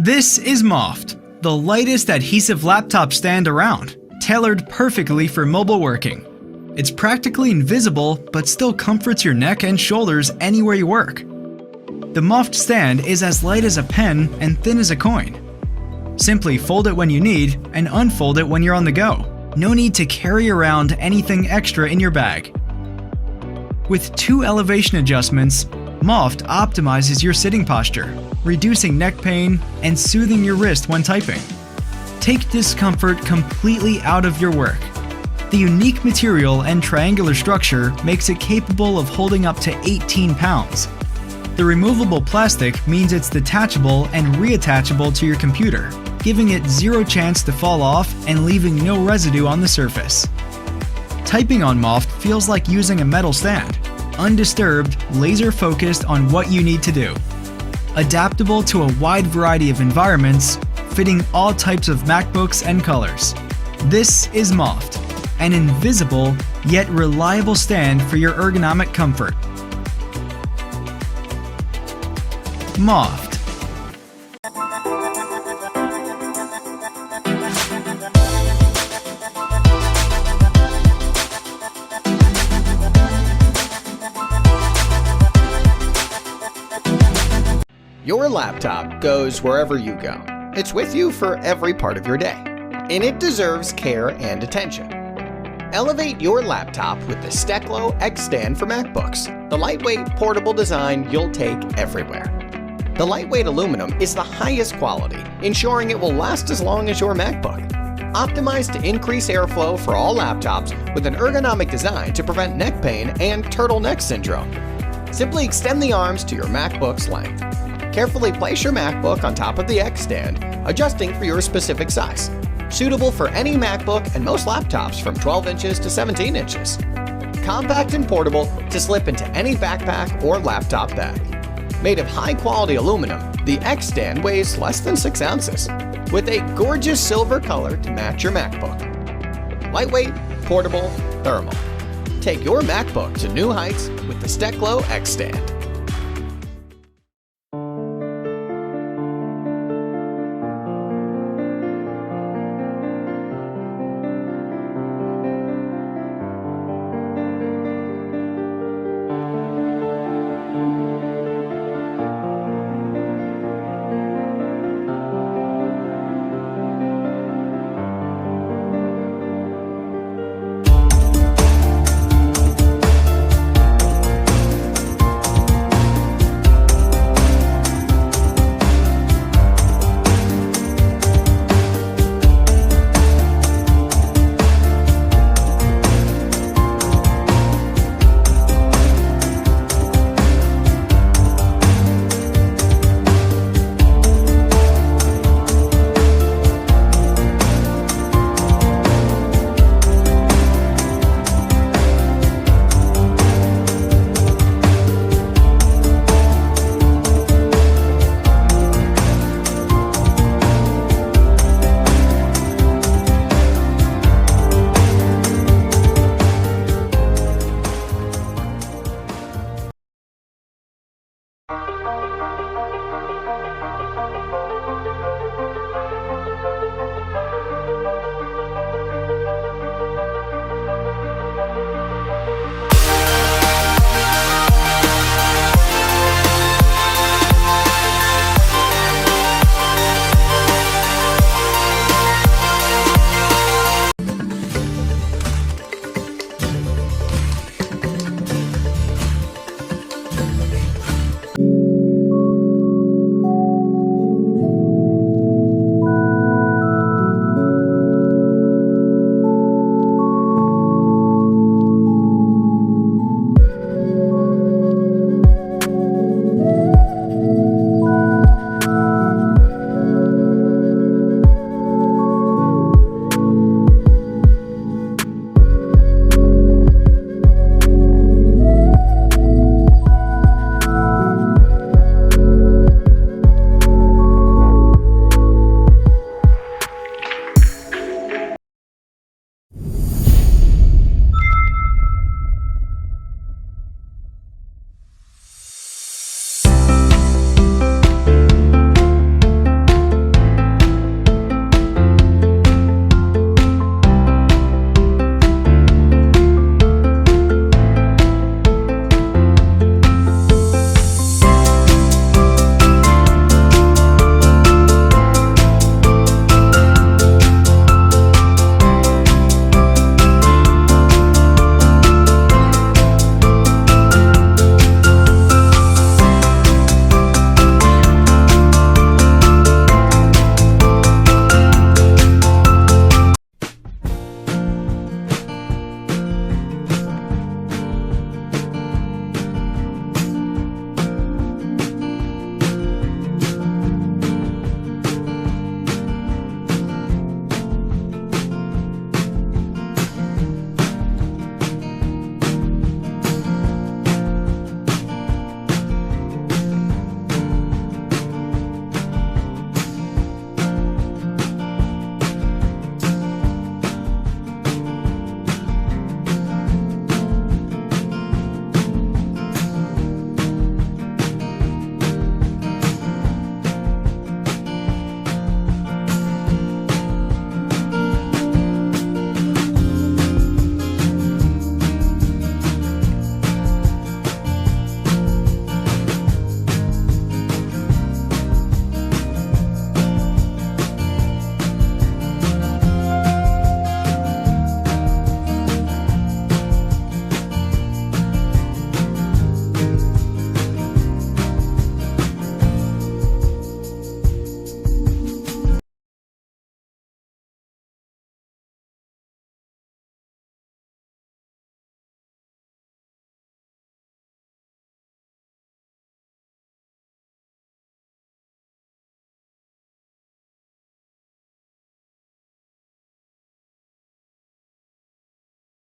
This is MOFT, the lightest adhesive laptop stand around, tailored perfectly for mobile working. It's practically invisible, but still comforts your neck and shoulders anywhere you work. The MOFT stand is as light as a pen and thin as a coin. Simply fold it when you need and unfold it when you're on the go. No need to carry around anything extra in your bag. With 2 elevation adjustments, MOFT optimizes your sitting posture, reducing neck pain and soothing your wrist when typing. Take discomfort completely out of your work. The unique material and triangular structure makes it capable of holding up to 18 pounds. The removable plastic means it's detachable and reattachable to your computer, giving it zero chance to fall off and leaving no residue on the surface. Typing on MOFT feels like using a metal stand, undisturbed, laser-focused on what you need to do. Adaptable to a wide variety of environments, fitting all types of MacBooks and colors. This is MOFT, an invisible yet reliable stand for your ergonomic comfort. MOFT. Your laptop goes wherever you go. It's with you for every part of your day, and it deserves care and attention. Elevate your laptop with the Steklo X stand for MacBooks, the lightweight, portable design you'll take everywhere. The lightweight aluminum is the highest quality, ensuring it will last as long as your MacBook. Optimized to increase airflow for all laptops with an ergonomic design to prevent neck pain and turtleneck syndrome. Simply extend the arms to your MacBook's length. Carefully place your MacBook on top of the X stand, adjusting for your specific size. Suitable for any MacBook and most laptops from 12 inches to 17 inches. Compact and portable to slip into any backpack or laptop bag. Made of high-quality aluminum, the X stand weighs less than 6 ounces, with a gorgeous silver color to match your MacBook. Lightweight, portable, thermal. Take your MacBook to new heights with the Steklo X stand.